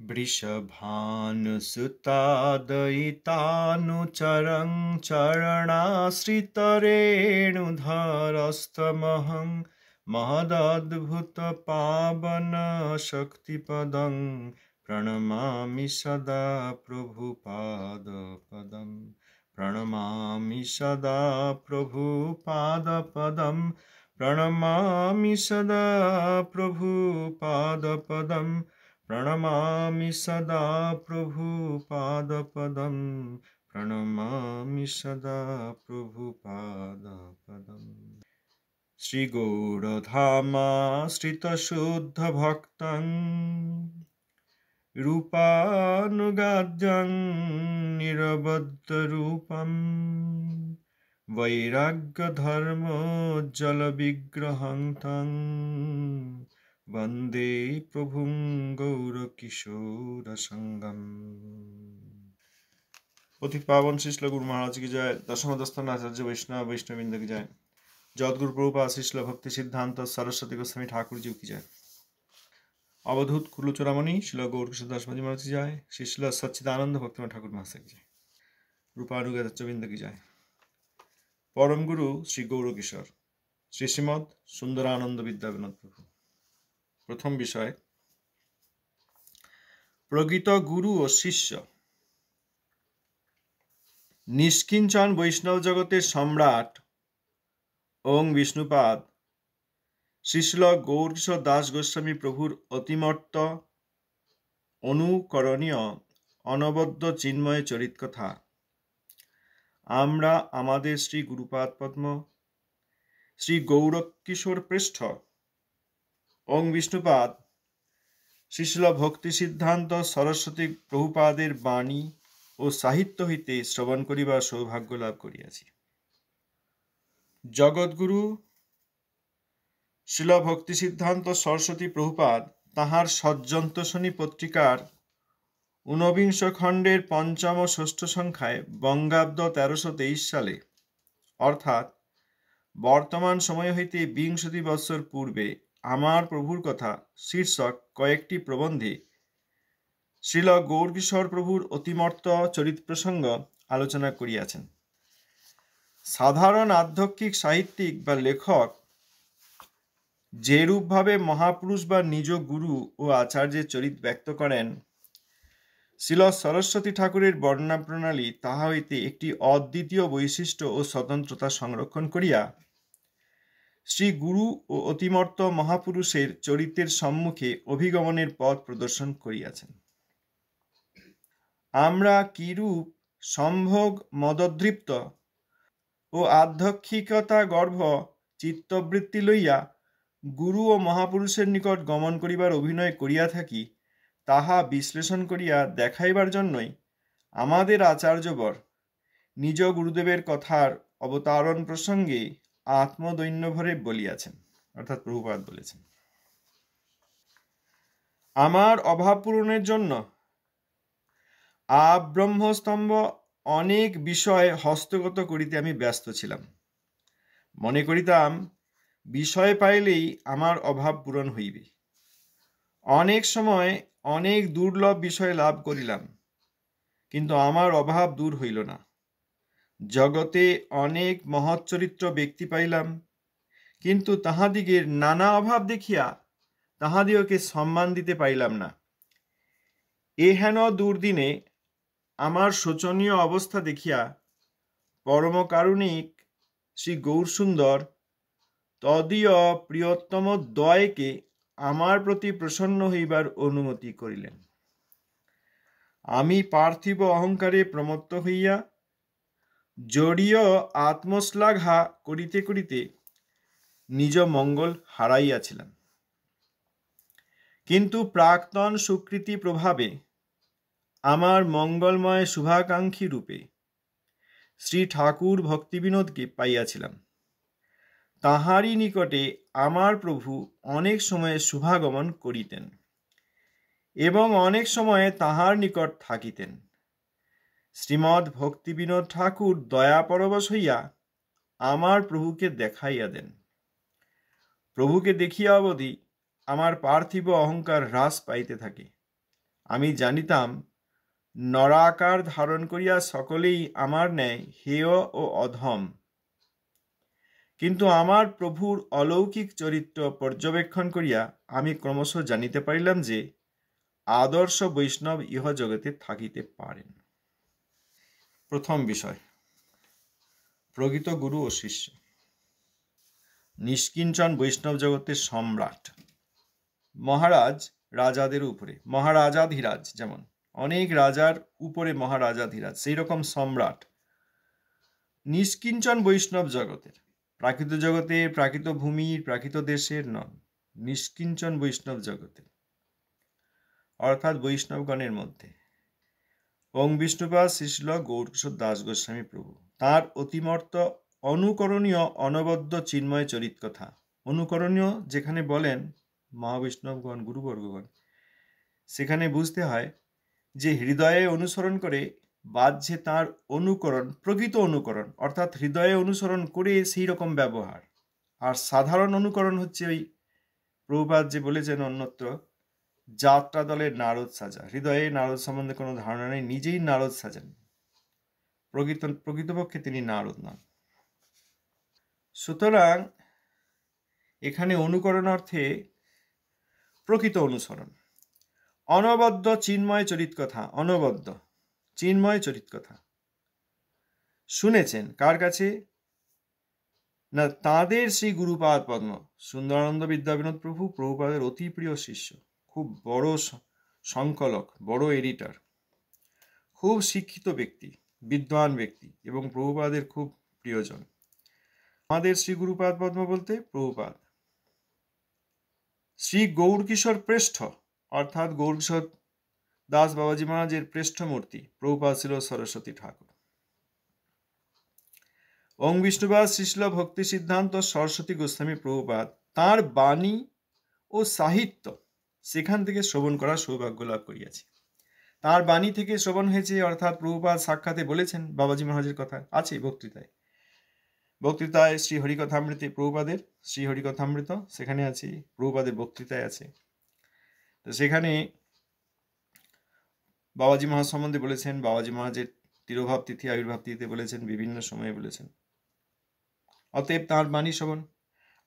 वृषभानुसुतादयितानुचरं चरणाश्रितरेणुधरस्तमहं महदद्भुतपावनशक्तिपदं प्रणमामि सदा प्रभुपादपदं प्रणमामि सदा प्रभुपादपदं प्रणमामि सदा प्रभुपादपदं प्रणमामि सदा प्रभुपादपदं प्रणमामि सदा प्रभुपादपदम् श्रीगौरधामाश्रितशुद्धभक्तं रूपानुगाद्यं निरबद्धरूपं वैराग्यधर्मोज्ज्वलविग्रहं तं वन्दे प्रभुं गौरकिशोरसङ्गम्। पथिक पावन श्रील गुरु महाराज की जय। दशम आचार्य वैष्णव वैष्णववृंद की जय। जगद्गुरु प्रभुपाद श्रील भक्ति सिद्धांत सरस्वती गोस्वामी ठाकुर जी की जय। अवधूत कुलचूड़ामणि श्रील गौरकिशोर दास महाराज की जय। श्रील सच्चिदानंद भक्तिमय ठाकुर महाराज की जय। रूपानुगाचार्यवृंद की जय। परम गुरु श्री गौरकिशोर श्री श्रीमद सुंदरानंद विद्याविनोद प्रभु। प्रथम विषय प्रकृत गुरु और शिष्य। निष्किंचन वैष्णव जगतेर सम्राट ओं विष्णुपाद श्रील गौरकिशोर दास गोस्वामी प्रभुर अतिमर्त अनुकरणीय अनबद्ध चिन्मय चरित कथा आमरा आमादेर श्री गुरुपाद पद्म श्री गौरकिशोर पृष्ठ ओं विष्णुपाद श्रील भक्ति सिद्धांत सरस्वती प्रभुपादेर बाणी और साहित्य हईते श्रवण करिबार सौभाग्य लाभ करियाछि। जगद्गुरु श्रील भक्ति सिद्धांत सरस्वती प्रभुपाद ताहार सज्जन्तोषणी पत्रिकार 49 खंडेर पंचम और षष्ठ संख्याय बंगाब्द 1323 साले अर्थात बर्तमान समय हईते 20 बत्सर पूर्वे आमार प्रभुर कथा शीर्षक कयेकटी प्रबंधे श्रील गौरकिशोर प्रभुर अतिमर्त चरित प्रसंग आलोचना करियाছেন। साधारण आध्यात्मिक साहित्यिक बा लेखक जेरूप भावे महापुरुष बा निज गुरु और आचार्य चरित व्यक्त करें श्रील सरस्वती ठाकुरेर वर्णना प्रणाली ताहा हईते एकटी अद्वितीय वैशिष्ट्य और स्वतंत्रता संरक्षण करिया श्री गुरु और अतिमर्त महापुरुषेर चरितेर सम्मुखे अभिगमनेर पथ प्रदर्शन करियाছেন। आमरा किरूप सम्भोग मदोद्दीप्त और आध्यात्मिकता गर्भ चित्तवृत्ति लइया गुरु और महापुरुषेर निकट गमन करिबार अभिनय करिया थाकी ताहा विश्लेषण करिया देखाइबार जन्यई आमादेर आचार्यवर निज गुरुदेवेर कथार अवतारण प्रसंगे आत्मदैन्य भरे बलियाছেন अर्थात प्रभुपाद बोलेছেন। आमार अभाव पूरণের জন্য ब्रह्मस्तम्भ अनेक विषय हस्तगत करिते आमी व्यस्त छिलाम। मने करिताम विषय पाइलेई आमार अभाव पूरण हইবে। अनेक समय अनेक दुर्लभ विषय लाभ करिलाम किन्तु आमार अभाव दूर हইল ना। जगते अनेक महत् चरित्र व्यक्ति पाइलाम किन्तु ताहादिगेर नाना अभाव देखिया ताहादिगके सम्मान दिते पाइलाम ना। ए हेन दुर्दिने आमार शोचनीय अवस्था देखिया परम कारुणिक श्री गौरसुंदर तदीय प्रियतम द्वयके आमार प्रति प्रसन्न हইবার अनुमति करिलेन। आमी पार्थिव अहंकारे प्रमत्त हইয়া जड़ीय आत्मश्लाघा करिते करिते निज मंगल हाराइयाछिलाम किन्तु प्राक्तन सुकृति प्रभावे आमार मंगलमय शुभाकांक्षी रूपे श्री ठाकुर भक्तिविनोद के पाइयाछिलाम। ताहारी निकटे आमार प्रभु अनेक समय शुभागमन करितेन एवं अनेक समय ताहार निकट थाकितेन। श्रीमद भक्तिविनोद ठाकुर दया परवश हইয়া आमार प्रभु के देखाइया देन। प्रभु के देखिया अवधि आमार पार्थिव अहंकार ह्रास पाइते थाके আমি জানিতাম নরাকার ধারণ করিয়া সকলেই আমার ন্যায় হেয় ও অধম, কিন্তু আমার প্রভুর অলৌকিক চরিত্র পর্যবেক্ষণ করিয়া আমি ক্রমশ জানিতে পারিলাম যে আদর্শ বৈষ্ণব ইহ জগতে থাকিতে পারেন। প্রথম বিষয়, প্রকৃত গুরু ও শিষ্য। নিষ্কিঞ্চন বৈষ্ণব জগতের সম্রাট। মহারাজ রাজাদের উপরে, মহারাজাধিরাজ, যেমন অনেক রাজার উপরে মহারাজাধিরাজ, সেই রকম সম্রাট নিষ্কিঞ্চন বৈষ্ণব জগতের। প্রাকৃত জগতে, প্রাকৃত ভূমির, প্রাকৃত দেশের নন, নিষ্কিঞ্চন বৈষ্ণব জগতের, অর্থাৎ বৈষ্ণবগণের মধ্যে। ওং বিষ্ণুপাদ শ্রীশিল গৌরকিশোর দাস গোস্বামী প্রভু তাঁর অতিমর্ত অনুকরণীয় অনবদ্য চিন্ময় চরিত কথা। অনুকরণীয় যেখানে বলেন মহাবৈষ্ণবগণ, গুরুবর্গগণ, সেখানে বুঝতে হয় যে হৃদয়ে অনুসরণ করে বাহ্যে তাঁর অনুকরণ, প্রকৃত অনুকরণ, অর্থাৎ হৃদয়ে অনুসরণ করে সেই রকম ব্যবহার। আর সাধারণ অনুকরণ হচ্ছে ওই প্রভুপাদ যে বলেছেন অন্যত্র, যাত্রা দলের নারদ সাজা। হৃদয়ে নারদ সম্বন্ধে কোনো ধারণা নেই, নিজেই নারদ সাজেন, প্রকৃতপক্ষে তিনি নারদ নন। সুতরাং এখানে অনুকরণ অর্থে প্রকৃত অনুসরণ। অনবদ্য চিন্ময় চরিত কথা, অনবদ্য চিন্ময় চরিত কথা শুনেছেন কার কাছে? না, তাঁদের শ্রী গুরুপাদ পদ্ম সুন্দরানন্দ বিদ্যাবিনোদ প্রভু, প্রভুপাদের অতি প্রিয় শিষ্য, খুব বড় সংকলক, বড় এডিটর, খুব শিক্ষিত ব্যক্তি, বিদ্বান ব্যক্তি এবং প্রভুপাদের খুব প্রিয়জন। আমাদের শ্রী গুরুপাদ পদ্ম বলতে প্রভুপাদ। শ্রী গৌরকিশোর প্রেষ্ঠ, অর্থাৎ গৌরকিশোর দাস বাবাজি মহারাজের প্রেষ্ঠ মূর্তি প্রভুপাদ ছিল সরস্বতী ঠাকুর। ওং বিষ্ণুপাদ শ্রীশিল ভক্তি সিদ্ধান্ত সরস্বতী গোস্বামী প্রভুপাদ তাঁর বাণী ও সাহিত্য সেখান থেকে শ্রবণ করার সৌভাগ্য লাভ করিয়াছি। তাঁর বাণী থেকে শ্রবণ হয়েছে, অর্থাৎ প্রভুপাদ সাক্ষাতে বলেছেন বাবাজি মহারাজের কথা, আছে বক্তৃতায়। বক্তৃতায় শ্রী হরিকথামৃতে, প্রভুপাদের শ্রী হরিকথামৃত সেখানে আছে, প্রভুপাদের বক্তৃতায় আছে। তো সেখানে বাবাজি মহারাজ সম্বন্ধে বলেছেন, বাবাজি মহারাজের তিরোভাব তিথি, আবির্ভাব তিথিতে বলেছেন, বিভিন্ন সময়ে বলেছেন। অতএব তাঁর বাণী শ্রবণ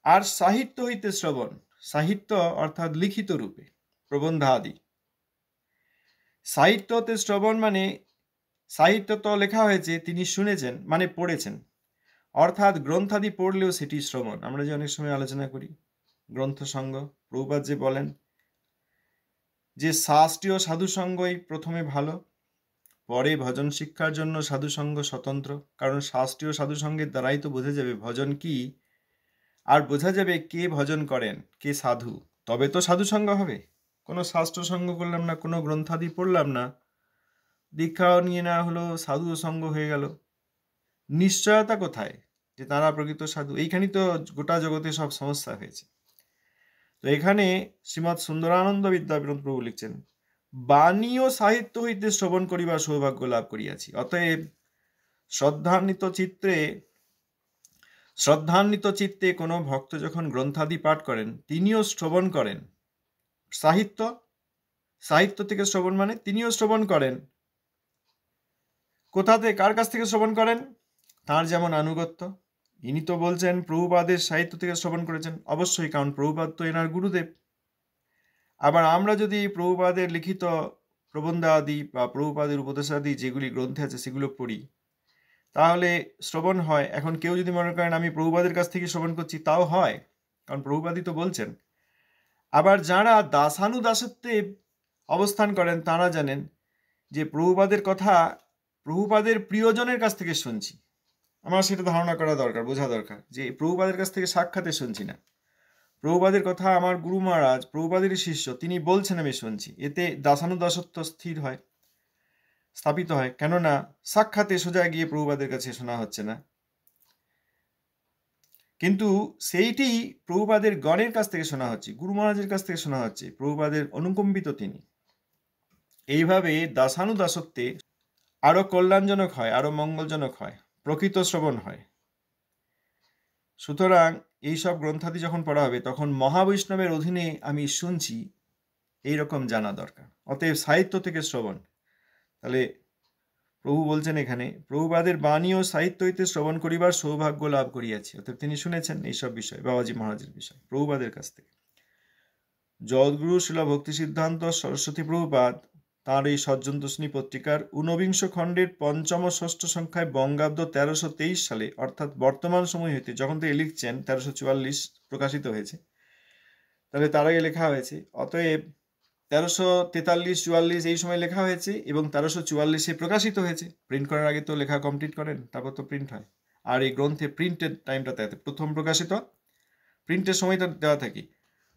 আর সাহিত্য হইতে শ্রবণ। সাহিত্য অর্থাৎ লিখিত রূপে প্রবন্ধাদি। সাহিত্য হতে শ্রবণ মানে সাহিত্য তো লেখা হয়েছে, তিনি শুনেছেন মানে পড়েছেন, অর্থাৎ গ্রন্থাদি পড়লেও সেটি শ্রবণ। আমরা যে অনেক সময় আলোচনা করি গ্রন্থ সঙ্গ, প্রভুপাদ যে বলেন যে শাস্ত্রীয় সাধুসঙ্গই প্রথমে ভালো, পরে ভজন শিক্ষার জন্য সাধুসঙ্গ স্বতন্ত্র। কারণ শাস্ত্রীয় সাধুসঙ্গের দ্বারাই তো বোঝা যাবে ভজন কি, আর বোঝা যাবে কে ভজন করেন, কে সাধু, তবে তো সাধুসঙ্গ হবে। কোনো শাস্ত্র সঙ্গ করলাম না, কোনো গ্রন্থাদি পড়লাম না, দীক্ষাও নিয়ে নেওয়া হলো, সাধু সঙ্গ হয়ে গেল, নিশ্চয়তা কোথায় যে তারা প্রকৃত সাধু? এইখানেই তো গোটা জগতে সব সমস্যা হয়েছে। তো এখানে শ্রীমৎ সুন্দরানন্দ বিদ্যাবিনোদ প্রভু লিখছেন, বাণী ও সাহিত্য হইতে শ্রবণ করিবার সৌভাগ্য লাভ করিয়াছি। অতএব শ্রদ্ধান্বিত চিত্তে কোনো ভক্ত যখন গ্রন্থাদি পাঠ করেন, তিনিও শ্রবণ করেন সাহিত্য থেকে শ্রবণ মানে তিনিও শ্রবণ করেন। কোথাতে, কার কাছ থেকে শ্রবণ করেন? তাঁর যেমন আনুগত্য, ইনি তো বলছেন প্রভুপাদের সাহিত্য থেকে শ্রবণ করেছেন, অবশ্যই, কারণ প্রভুপাদ তো এনার গুরুদেব। আবার আমরা যদি প্রভুপাদের লিখিত প্রবন্ধাদি বা প্রভুপাদের উপদেশাদি যেগুলি গ্রন্থে আছে সেগুলো পড়ি, তাহলে শ্রবণ হয়। এখন কেউ যদি মনে করেন আমি প্রভুপাদের কাছ থেকে শ্রবণ করছি, তাও হয়, কারণ প্রভুপাদই তো বলছেন। আবার যারা দাসানুদাসত্বে অবস্থান করেন তারা জানেন যে প্রভুপাদের কথা প্রভুপাদের প্রিয়জনের কাছ থেকে শুনছি। আমার সেটা ধারণা করা দরকার, বোঝা দরকার যে প্রভুপাদের কাছ থেকে সাক্ষাতে শুনছি না, প্রভুপাদের কথা আমার গুরু মহারাজ, প্রভুপাদেরই শিষ্য, তিনি বলছেন আমি শুনছি। এতে দাসানুদাসত্ব স্থির হয়, স্থাপিত হয়, কেননা সাক্ষাতে সোজা গিয়ে প্রভুপাদের কাছে শোনা হচ্ছে না, কিন্তু সেইটি প্রভুপাদের গণের কাছ থেকে শোনা হচ্ছে, গুরু মহারাজের কাছ থেকে শোনা হচ্ছে, প্রভুপাদের অনুকম্পিত তিনি। এইভাবে দাসানুদাসত্বে আরো কল্যাণজনক হয়, আরো মঙ্গলজনক হয়, প্রকৃত শ্রবণ হয়। সুতরাং এইসব গ্রন্থাদি যখন পড়া হবে তখন মহাবৈষ্ণবের অধীনে আমি শুনছি, এইরকম জানা দরকার। অতএব সাহিত্য থেকে শ্রবণ। তাহলে প্রভু বলছেন এখানে, প্রভুপাদের বাণী ও সাহিত্য হইতে শ্রবণ করিবার সৌভাগ্য লাভ করিয়াছি। অতএব তিনি শুনেছেন এইসব বিষয়, বাবাজি মহারাজের বিষয়, প্রভুপাদের কাছ থেকে। জগদ্গুরু শিলা ভক্তি সিদ্ধান্ত সরস্বতী প্রভুপাদ তাঁর এই সজ্জনতোষিনী পত্রিকার ঊনবিংশ খণ্ডের পঞ্চম ষষ্ঠ সংখ্যায় বঙ্গাব্দ 1323 সালে, অর্থাৎ বর্তমান সময় হইতে, যখন থেকে লিখছেন 1344 প্রকাশিত হয়েছে, তাহলে তার আগে লেখা হয়েছে। অতএব 1343-44 এই সময় লেখা হয়েছে এবং 1344-এ প্রকাশিত হয়েছে। প্রিন্ট করার আগে তো লেখা কমপ্লিট করেন, তারপর তো প্রিন্ট হয়। আর এই গ্রন্থে প্রিন্টের টাইমটা দেওয়া থাকে, প্রথম প্রকাশিত প্রিন্টের সময়টা দেওয়া থাকে।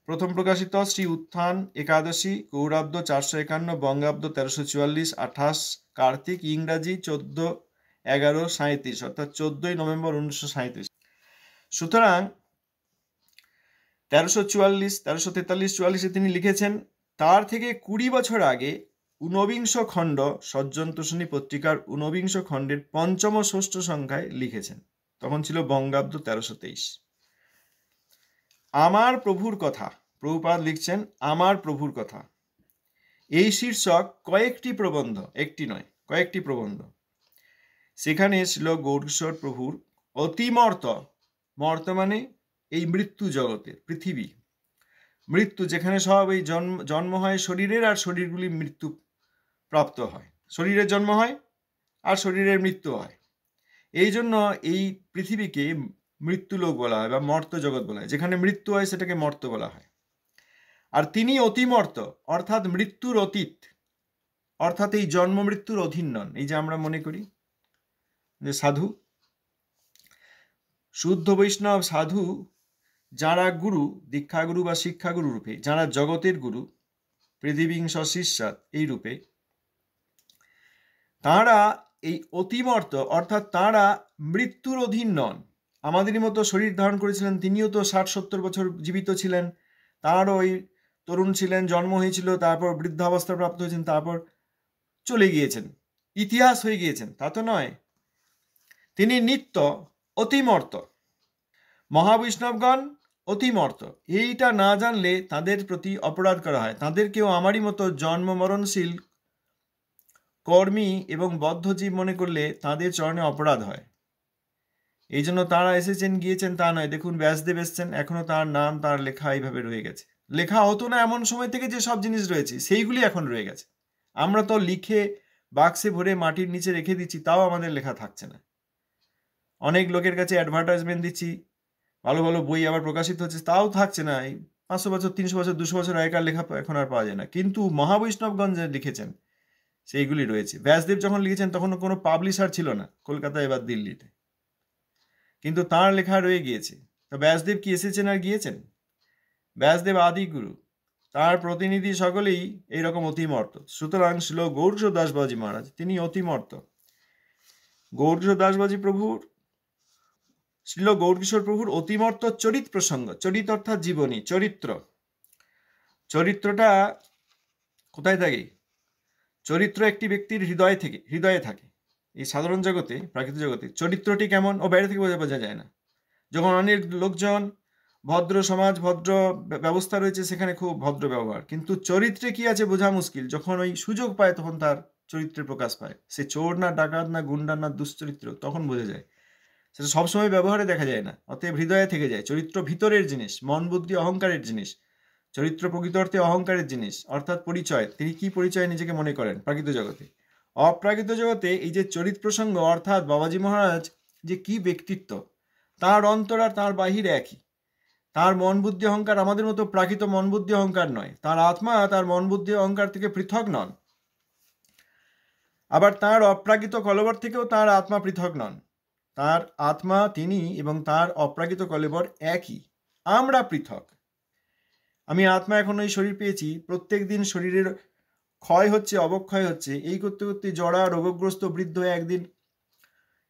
প্রথম প্রকাশিত শ্রী উত্থান একাদশী গৌরাব্দ 451, বঙ্গাব্দ 1344, 28 কার্তিক, ইংরাজি 14/11/37, অর্থাৎ 14 নভেম্বর 1937। সুতরাং 1343-44 তিনি লিখেছেন। তার থেকে 20 বছর আগে ঊনবিংশ খণ্ড সজ্জনতোষিনী পত্রিকার 19 খণ্ডের পঞ্চম ষষ্ঠ সংখ্যায় লিখেছেন। তখন ছিল বঙ্গাব্দ 1323। আমার প্রভুর কথা, প্রভুপাদ লিখছেন আমার প্রভুর কথা। এই শীর্ষক কয়েকটি প্রবন্ধ, একটি নয় কয়েকটি প্রবন্ধ। সেখানে ছিল গৌরকিশোর প্রভুর অতিমর্ত, মর্ত মানে এই মৃত্যু জগতের, পৃথিবী, মৃত্যু যেখানে সব এই জন্ম হয় শরীরের, আর শরীরগুলি মৃত্যু প্রাপ্ত হয়। শরীরের জন্ম হয় আর শরীরের মৃত্যু হয়। এই জন্য এই পৃথিবীকে মৃত্যুলোক বলা হয় বা মর্ত জগৎ বলা হয়। যেখানে মৃত্যু হয় সেটাকে মর্ত বলা হয়। আর তিনি অতিমর্ত, অর্থাৎ মৃত্যুর অতীত, অর্থাৎ এই জন্ম মৃত্যুর অধীন নন। এই যে আমরা মনে করি যে সাধু, শুদ্ধ বৈষ্ণব সাধু যারা গুরু, দীক্ষাগুরু বা শিক্ষাগুরু রূপে, যারা জগতের গুরু, পৃথিবীংশ শিষ্যাৎ এই রূপে, তাঁরা এই অতিমর্ত, অর্থাৎ তাঁরা মৃত্যুর অধীন নন। আমাদেরই মতো শরীর ধারণ করেছিলেন, তিনিও তো 60-70 বছর জীবিত ছিলেন। তাঁরও ওই তরুণ ছিলেন, জন্ম হয়েছিল, তারপর বৃদ্ধাবস্থা প্রাপ্ত হয়েছেন, তারপর চলে গিয়েছেন, ইতিহাস হয়ে গিয়েছেন, তা তো নয়। তিনি নিত্য অতিমর্ত। মহাবৈষ্ণবগণ অতিমর্ত। এইটা না জানলে তাদের প্রতি অপরাধ করা হয়। তাদেরকেও আমারই মতো জন্ম মরণশীল কর্মী এবং বদ্ধজীব মনে করলে তাদের চরণে অপরাধ হয়। এই জন্য তারা এসেছেন গিয়েছেন তা নয়। দেখুন ব্যাসদেব এসছেন, এখনো তার নাম, তার লেখা এইভাবে রয়ে গেছে। লেখা হতো না এমন সময় থেকে যে সব জিনিস রয়েছে সেইগুলি এখন রয়ে গেছে। আমরা তো লিখে বাক্সে ভরে মাটির নিচে রেখে দিচ্ছি, তাও আমাদের লেখা থাকছে না। অনেক লোকের কাছে অ্যাডভার্টাইজমেন্ট দিচ্ছি, ভালো ভালো বই আবার প্রকাশিত হচ্ছে, তাও থাকছে না। এই 500 বছর, 300 বছর, 200 বছর আগেকার লেখা এখন আর পাওয়া যায় না। কিন্তু মহাবৈষ্ণবগঞ্জ লিখেছেন সেইগুলি রয়েছে। ব্যাসদেব যখন লিখেছেন তখন কোনো পাবলিশার ছিল না কলকাতায় বা দিল্লিতে, কিন্তু তাঁর লেখা রয়ে গিয়েছে। তো ব্যাসদেব কি এসেছেন আর গিয়েছেন? ব্যাসদেব আদি গুরু, তার প্রতিনিধি সকলেই এইরকম অতিমর্ত। সুতরাং ছিল গৌরকিশোর দাসবাজি মহারাজ, তিনি অতিমর্ত। গৌরকিশোর দাসবাজি প্রভুর, শ্রীল গৌরকিশোর প্রভুর অতিমর্ত চরিত প্রসঙ্গ। চরিত অর্থাৎ জীবনী, চরিত্র। চরিত্রটা কোথায় থাকে? চরিত্র একটি ব্যক্তির হৃদয়ে থাকে। এই সাধারণ জগতে, প্রাকৃতিক জগতে চরিত্রটি কেমন ও বাইরে থেকে বোঝা যায় না। যখন অনেক লোকজন, ভদ্র সমাজ, ভদ্র ব্যবস্থা রয়েছে, সেখানে খুব ভদ্র ব্যবহার, কিন্তু চরিত্রে কি আছে বোঝা মুশকিল। যখন ওই সুযোগ পায় তখন তার চরিত্রের প্রকাশ পায়। সে চোর না ডাকাত না গুন্ডা না দুশ্চরিত্র, তখন বোঝা যায়। সেটা সবসময় ব্যবহারে দেখা যায় না, অতএব হৃদয়ে থেকে যায়। চরিত্র ভিতরের জিনিস, মন বুদ্ধি অহংকারের জিনিস। চরিত্র প্রকৃত অর্থে অহংকারের জিনিস, অর্থাৎ পরিচয়। তিনি কি পরিচয় নিজেকে মনে করেন প্রাকৃত জগতে? অপ্রাকৃত জগতে এই যে চরিত প্রসঙ্গ, অর্থাৎ বাবাজি মহারাজ যে কি ব্যক্তিত্ব, তার অন্তর আর তার বাহির একই। তার মন বুদ্ধি অহংকার আমাদের মতো প্রাকৃত মন বুদ্ধি অহংকার নয়। তার আত্মা তার মন বুদ্ধি অহংকার থেকে পৃথক নন। আবার তার অপ্রাকৃত কলেবর থেকেও তার আত্মা পৃথক নন। তার আত্মা তিনি এবং তার অপ্রাকৃত কলেবর একই। আমরা পৃথক। আমি আত্মা এখন ওই শরীর পেয়েছি, প্রত্যেক দিন শরীরের ক্ষয় হচ্ছে, অবক্ষয় হচ্ছে, এই করতে করতে জড়া রোগগ্রস্ত বৃদ্ধ হয়ে একদিন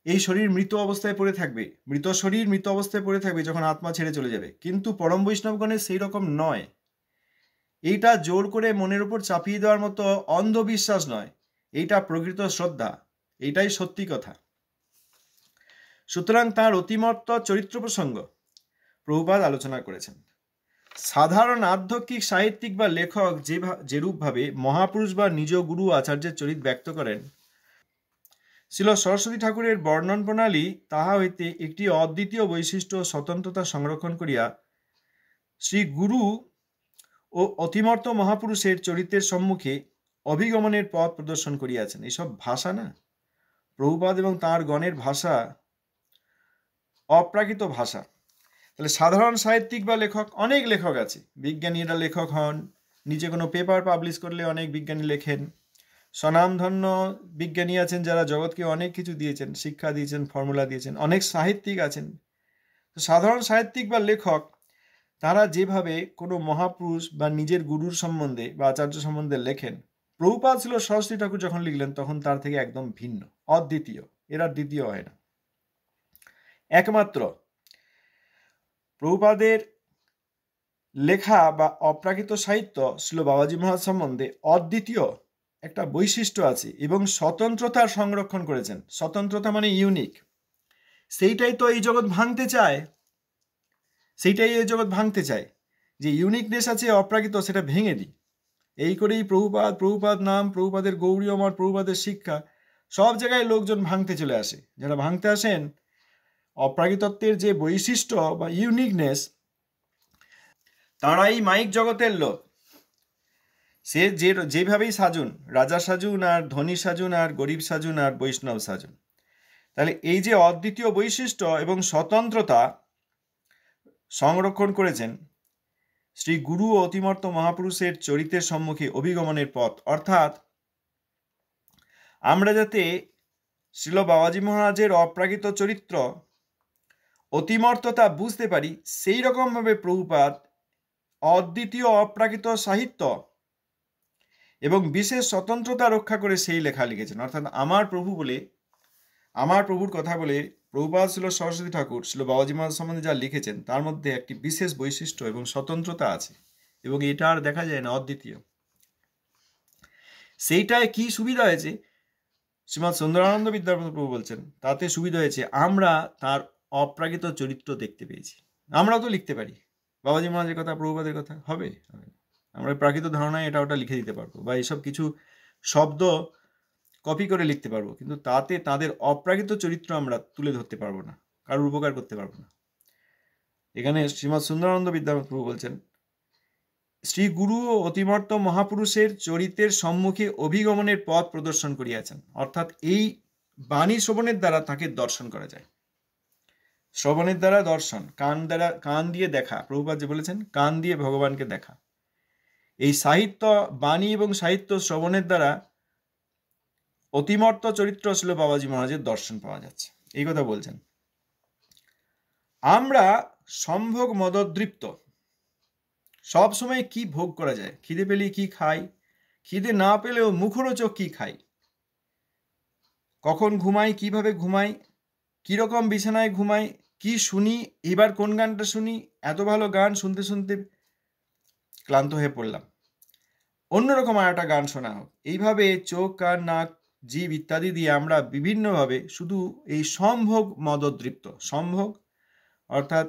এই শরীর মৃত অবস্থায় পড়ে থাকবে। মৃত শরীর মৃত অবস্থায় পড়ে থাকবে যখন আত্মা ছেড়ে চলে যাবে। কিন্তু পরম বৈষ্ণবগণের সেই রকম নয়। এইটা জোর করে মনের উপর চাপিয়ে দেওয়ার মতো অন্ধবিশ্বাস নয়, এইটা প্রকৃত শ্রদ্ধা, এইটাই সত্যি কথা। সুতরাং তার অতিমত্ত চরিত্র প্রসঙ্গ প্রভুপাদ আলোচনা করেছেন। সাধারণ আধ্যাত্মিক সাহিত্যিক বা লেখক যেরূপভাবে মহাপুরুষ বা নিজ গুরু আচার্যের চরিত ব্যক্ত করেন, শ্রীল সরস্বতী ঠাকুরের বর্ণন প্রণালী তাহা হইতে একটি অদ্বিতীয় বৈশিষ্ট্য ও স্বতন্ত্রতা সংরক্ষণ করিয়া শ্রী গুরু ও অতিমর্ত মহাপুরুষের চরিত্রের সম্মুখে অভিগমনের পথ প্রদর্শন করিয়াছেন। এইসব ভাষা না, প্রভুপাদ এবং তাঁর গণের ভাষা অপ্রাকৃত ভাষা। তাহলে সাধারণ সাহিত্যিক বা লেখক, অনেক লেখক আছে, বিজ্ঞানীরা লেখক হন, নিজে কোনো পেপার পাবলিশ করলে অনেক বিজ্ঞানী লেখেন, স্বনামধন্য বিজ্ঞানী আছেন যারা জগৎকে অনেক কিছু দিয়েছেন, শিক্ষা দিয়েছেন, ফর্মুলা দিয়েছেন, অনেক সাহিত্যিক আছেন। তো সাধারণ সাহিত্যিক বা লেখক তারা যেভাবে কোনো মহাপুরুষ বা নিজের গুরুর সম্বন্ধে বা আচার্য সম্বন্ধে লেখেন, প্রভুপাদ ছিল সরস্বতী ঠাকুর যখন লিখলেন তখন তার থেকে একদম ভিন্ন, অদ্বিতীয়, এরা দ্বিতীয় হয় না। একমাত্র প্রভুপাদের লেখা বা অপ্রাকৃত সাহিত্য শ্রীল বাবাজি মহারাজ সম্বন্ধে অদ্বিতীয় একটা বৈশিষ্ট্য আছে এবং স্বতন্ত্রতার সংরক্ষণ করেছেন। স্বতন্ত্রতা মানে ইউনিক। সেইটাই তো এই জগৎ ভাঙতে চায়, সেইটাই এই জগৎ ভাঙতে চায়, যে ইউনিকনেস আছে অপ্রাকৃত, সেটা ভেঙে দিই। এই করেই প্রভুপাদ নাম, প্রভুপাদের গৌরী অমর, প্রভুপাদের শিক্ষা সব জায়গায় লোকজন ভাঙতে চলে আসে। যারা ভাঙতে আসেন অপ্রাকৃতত্বের যে বৈশিষ্ট্য বা ইউনিকনেস, তাঁরাই মাইক জগতের লোক। সে যেভাবেই সাজুন, রাজা সাজুন আর ধনী সাজুন আর গরিব সাজুন আর বৈষ্ণব সাজুন, তাহলে এই যে অদ্বিতীয় বৈশিষ্ট্য এবং স্বতন্ত্রতা সংরক্ষণ করেছেন শ্রী গুরু ও অতিমর্ত মহাপুরুষের চরিত্রের সম্মুখে অভিগমনের পথ, অর্থাৎ আমরা যাতে শ্রীল বাবাজি মহারাজের অপ্রাকৃত চরিত্র, অতিমর্ততা বুঝতে পারি, সেই রকমভাবে প্রভুপাদ অদ্বিতীয় অপ্রাকৃত সাহিত্য এবং বিশেষ স্বতন্ত্রতা রক্ষা করে সেই লেখা লিখেছেন। অর্থাৎ আমার প্রভুর কথা বলে প্রভুপাদ ছিল সরস্বতী ঠাকুর ছিল বাবাজি মহারাজ সম্বন্ধে যা লিখেছেন তার মধ্যে একটি বিশেষ বৈশিষ্ট্য এবং স্বতন্ত্রতা আছে, এবং এটা আর দেখা যায় না, অদ্বিতীয়। সেইটায় কি সুবিধা হয়েছে, শ্রীমৎ সুন্দরানন্দ বিদ্যাপতি প্রভু বলছেন, তাতে সুবিধা হয়েছে আমরা তার অপ্রাকৃত চরিত্র দেখতে পেয়েছি। আমরাও তো লিখতে পারি বাবাজি মহারাজের কথা, প্রভুপাদের কথা, হবে আমরা প্রাকৃত ধারণায় এটা ওটা লিখে দিতে পারবো, বা এইসব কিছু শব্দ কপি করে লিখতে পারবো, কিন্তু তাতে তাদের অপ্রাকৃত চরিত্র আমরা তুলে ধরতে পারবো না, কারোর উপকার করতে পারবো না। এখানে শ্রীমৎ সুন্দরানন্দ বিদ্যাপতি প্রভু বলছেন, শ্রী গুরু ও অতিমর্ত মহাপুরুষের চরিত্রের সম্মুখে অভিগমনের পথ প্রদর্শন করিয়াছেন। অর্থাৎ এই বাণী শ্রবণের দ্বারা তাকে দর্শন করা যায়। শ্রবণের দ্বারা দর্শন, কান দিয়ে দেখা, প্রভুপাদ যে বলেছেন কান দিয়ে ভগবানকে দেখা। এই সাহিত্য, বাণী এবং সাহিত্য শ্রবণের দ্বারা অতিমর্ত চরিত্র ছিল বাবাজি মহারাজের দর্শন পাওয়া যাচ্ছে, এই কথা বলছেন। আমরা সম্ভোগ মদদৃপ্ত, সব সময় কি ভোগ করা যায়, খিদে পেলে কি খাই, খিদে না পেলেও মুখরোচক কি খাই, কখন ঘুমাই, কিভাবে ঘুমাই, কিরকম বিছানায় ঘুমাই, কি শুনি, এবার কোন গানটা শুনি, এত ভালো গান শুনতে শুনতে ক্লান্ত হয়ে পড়লাম, অন্যরকম আর একটা গান শোনা হোক। এইভাবে চোখ, কান, নাক, জীব ইত্যাদি দিয়ে আমরা বিভিন্নভাবে শুধু এই সম্ভোগ মদদৃপ্ত, সম্ভোগ অর্থাৎ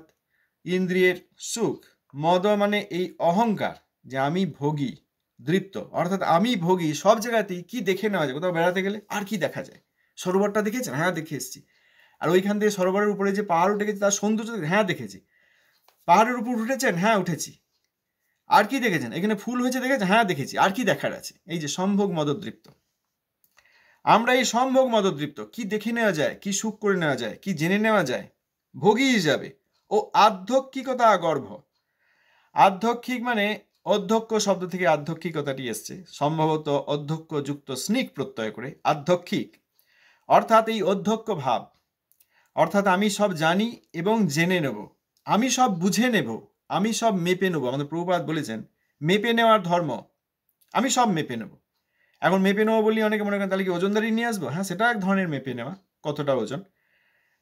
ইন্দ্রিয়ের সুখ, মদ মানে এই অহংকার যে আমি ভোগী, দৃপ্ত অর্থাৎ আমি ভোগী, সব জায়গাতেই কি দেখে নেওয়া যায়, কোথাও বেড়াতে গেলে আর কি দেখা যায়, সরোবরটা দেখেছেন, হ্যাঁ দেখে এসেছি, আর ওইখান থেকে সরোবরের উপরে যে পাহাড় উঠে গেছে তার সৌন্দর্য, হ্যাঁ দেখেছি, পাহাড়ের উপর উঠেছেন, হ্যাঁ উঠেছি, আর কি দেখেছেন, এখানে ফুল হয়েছে দেখেছেন, হ্যাঁ দেখেছি, আর কি দেখার আছে, এই যে সম্ভোগ মদদৃপ্ত। আমরা এই সম্ভোগ মদদৃপ্ত, কি দেখে নেওয়া যায়, কি সুখ করে নেওয়া যায়, কি জেনে নেওয়া যায়, ভোগী হিসাবে। ও আধ্যক্ষিকতা গর্ভ, আধ্যক্ষিক মানে অধ্যক্ষ শব্দ থেকে আধ্যক্ষিকতাটি এসছে, সম্ভবত অধ্যক্ষ যুক্ত স্নিক প্রত্যয় করে আধ্যক্ষিক, অর্থাৎ এই অধ্যক্ষ ভাব, অর্থাৎ আমি সব জানি এবং জেনে নেব, আমি সব বুঝে নেব, আমি সব মেপে নেব। আমাদের প্রভুপাদ বলেছেন মেপে নেওয়ার ধর্ম, আমি সব মেপে নেব। এখন মেপে নেবো বলি অনেকে মনে করেন তাহলে কি ওজনদারি নিয়ে আসবো, হ্যাঁ সেটা এক ধরনের মেপে নেওয়া, কতটা ওজন।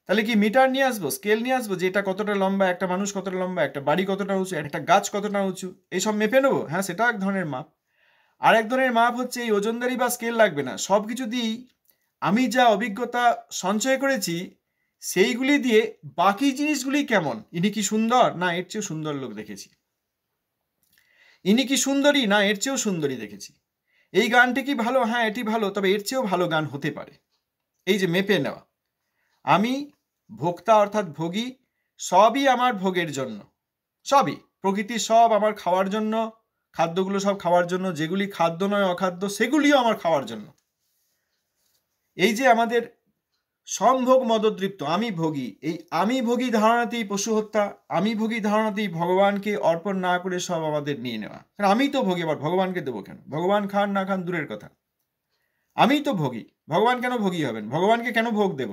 তাহলে কি মিটার নিয়ে আসবো, স্কেল নিয়ে আসবো, যে এটা কতটা লম্বা, একটা মানুষ কতটা লম্বা, একটা বাড়ি কতটা উঁচু, একটা গাছ কতটা উঁচু, এইসব মেপে নেবো, হ্যাঁ সেটা এক ধরনের মাপ। আর এক ধরনের মাপ হচ্ছে এই ওজনদারি বা স্কেল লাগবে না, সব কিছু দিয়েই আমি যা অভিজ্ঞতা সঞ্চয় করেছি সেইগুলি দিয়ে বাকি জিনিসগুলি কেমন, ইনি কি সুন্দর, না এর চেয়ে সুন্দর লোক দেখেছি, ইনি কি সুন্দরী? না, এর চেয়েও সুন্দরী দেখেছি। এই গানটি কি ভালো? হ্যাঁ, এটি ভালো, তবে এর চেয়েও ভালো গান হতে পারে। এই যে মেপে নেওয়া। আমি ভোক্তা অর্থাৎ ভোগী, সবই আমার ভোগের জন্য, সবই প্রকৃতি সব আমার খাওয়ার জন্য, খাদ্যগুলো সব খাওয়ার জন্য, যেগুলি খাদ্য নয় অখাদ্য সেগুলিও আমার খাওয়ার জন্য। এই যে আমাদের সম্ভোগ মদতৃপ্ত, আমি ভোগী, এই আমি ভোগী ধারণাতেই পশু হত্যা, আমি ভোগী ধারণাতেই ভগবানকে অর্পণ না করে সব আমাদের নিয়ে নেওয়া। কারণ আমি তো ভোগী, আবার ভগবানকে দেবো কেন? ভগবান খান না খান দূরের কথা, আমি তো ভোগী, ভগবান কেন ভোগী হবেন? ভগবানকে কেন ভোগ দেব?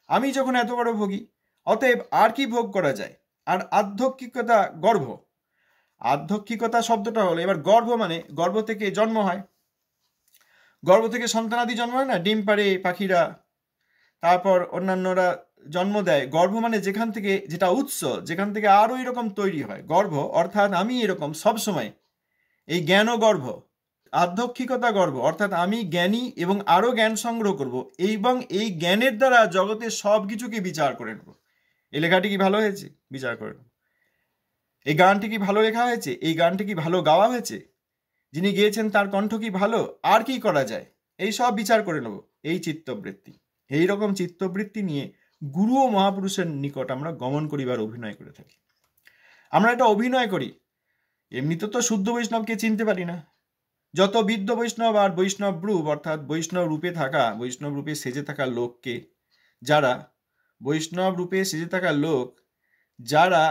আমি যখন এত বড় ভোগী, অতএব আর কি ভোগ করা যায়? আর আধ্যক্ষিকতা, গর্ভ, আধ্যক্ষিকতা শব্দটা হলো, এবার গর্ভ মানে গর্ভ থেকে জন্ম হয়, গর্ভ থেকে সন্তানাদি জন্ম হয় না, ডিম পাড়ে পাখিরা, তারপর অন্যান্যরা জন্ম দেয়। গর্ভ মানে যেখান থেকে, যেটা উৎস, যেখান থেকে আরো এরকম তৈরি হয়। গর্ভ অর্থাৎ আমি এরকম সবসময় এই জ্ঞান ও গর্ভ, আধ্যক্ষিকতা গর্ভ অর্থাৎ আমি জ্ঞানী এবং আরো জ্ঞান সংগ্রহ করব এবং এই জ্ঞানের দ্বারা জগতের সব কিছুকে বিচার করে নেব। এই লেখাটি কি ভালো হয়েছে? বিচার করে নেব। এই গানটি কি ভালো লেখা হয়েছে? এই গানটি কি ভালো গাওয়া হয়েছে? যিনি গেয়েছেন তার কণ্ঠ কি ভালো? আর কি করা যায়? এই সব বিচার করে নেব। এই চিত্তবৃত্তি, এই রকম চিত্তবৃত্তি নিয়ে গুরু ও মহাপুরুষের নিকট আমরা গমন করিবার অভিনয় করে থাকি। আমরা এটা অভিনয় করি, এমনিতে তো শুদ্ধ বৈষ্ণবকে চিনতে পারি না। যত বিদ্য বৈষ্ণব আর বৈষ্ণব রূপ অর্থাৎ বৈষ্ণব রূপে থাকা, বৈষ্ণব রূপে সেজে থাকা লোককে, যারা বৈষ্ণব রূপে সেজে থাকা লোক, যারা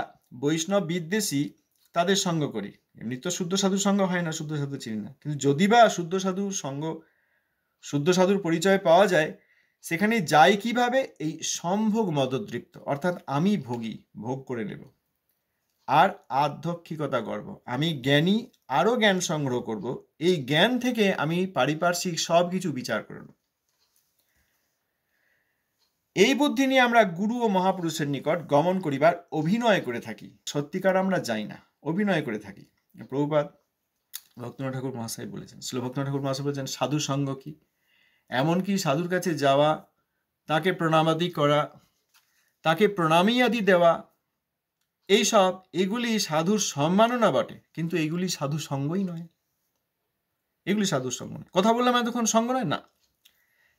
বৈষ্ণব বিদ্বেষী, তাদের সঙ্গ করি। এমনি তো শুদ্ধ সাধুর সঙ্গ হয় না, শুদ্ধ সাধু চিনি না। কিন্তু যদি বা শুদ্ধ সাধুর সঙ্গ, শুদ্ধ সাধুর পরিচয় পাওয়া যায়, সেখানে যাই কিভাবে? এই সম্ভোগ মদতৃপ্ত অর্থাৎ আমি ভোগী, ভোগ করে নেব। আর আধ্যক্ষিকতা গর্ব, আমি জ্ঞানী, আরো জ্ঞান সংগ্রহ করব, এই জ্ঞান থেকে আমি পারিপার্শ্বিক সব কিছু বিচার করে নেব। এই বুদ্ধি নিয়ে আমরা গুরু ও মহাপুরুষের নিকট গমন করিবার অভিনয় করে থাকি। সত্যিকার আমরা যাই না, অভিনয় করে থাকি। প্রভুপাদ ভক্তনাথ ঠাকুর মহাশয় বলেছেন, শ্রী ভক্তনাথ ঠাকুর মহাশয় বলেছেন, সাধু সঙ্গ কি? এমনকি সাধুর কাছে যাওয়া, তাকে প্রণামাদি করা, তাকে প্রণামী আদি দেওয়া, এইসব, এগুলি সাধুর সম্মাননা বটে, কিন্তু এগুলি সাধু সঙ্গই নয়। এগুলি সাধুর সঙ্গ নয়। কথা বললাম এতক্ষণ, সঙ্গ নয় না।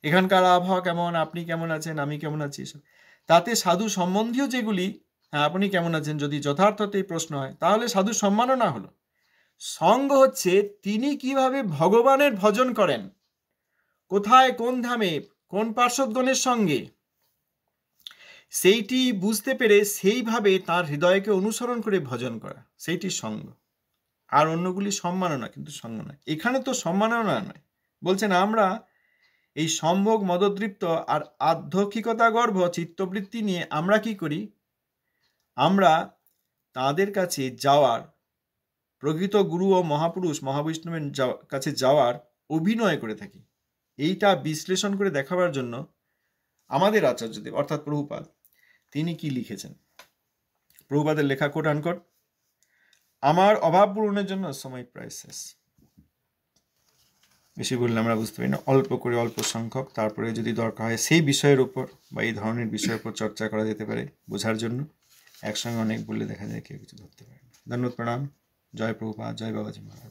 এখানকার আবহাওয়া কেমন, আপনি কেমন আছেন, আমি কেমন আছি, এসব তাতে সাধু সম্বন্ধীয় যেগুলি, হ্যাঁ আপনি কেমন আছেন, যদি যথার্থতেই প্রশ্ন হয়, তাহলে সাধু সম্মাননা হলো। সঙ্গ হচ্ছে তিনি কিভাবে ভগবানের ভজন করেন, কোথায়, কোন ধামে, কোন পার্শ্বদগণের সঙ্গে, সেইটি বুঝতে পেরে সেইভাবে তার হৃদয়কে অনুসরণ করে ভজন করা, সেইটি সঙ্গ। আর অন্যগুলি সম্মাননা, কিন্তু সঙ্গ নয়। এখানে তো সম্মাননা নয়, বলছেন আমরা এই সম্ভোগ মদতৃপ্ত আর আধ্যক্ষিকতা গর্ভ চিত্তবৃত্তি নিয়ে আমরা কি করি? আমরা তাদের কাছে যাওয়ার, প্রকৃত গুরু ও মহাপুরুষ মহাবৈষ্ণবের কাছে যাওয়ার অভিনয় করে থাকি। এইটা বিশ্লেষণ করে দেখাবার জন্য আমাদের আচার্যদেব অর্থাৎ প্রভুপাদ, তিনি কি লিখেছেন? প্রভুপাদের লেখা কোট আনকোট, আমার অভাব পূরণের জন্য সময় প্রায় শেষ। বেশি বললে আমরা বুঝতে পারি না, অল্প করে, অল্প সংখ্যক, তারপরে যদি দরকার হয় সেই বিষয়ের উপর বা এই ধরনের বিষয়ের উপর চর্চা করা যেতে পারে বোঝার জন্য। একসঙ্গে অনেক বললে দেখা যায় কেউ কিছু ধরতে পারে না। ধন্যবাদ, প্রণাম, জয় প্রভুপাদ, জয় বাবাজি মহারাজ।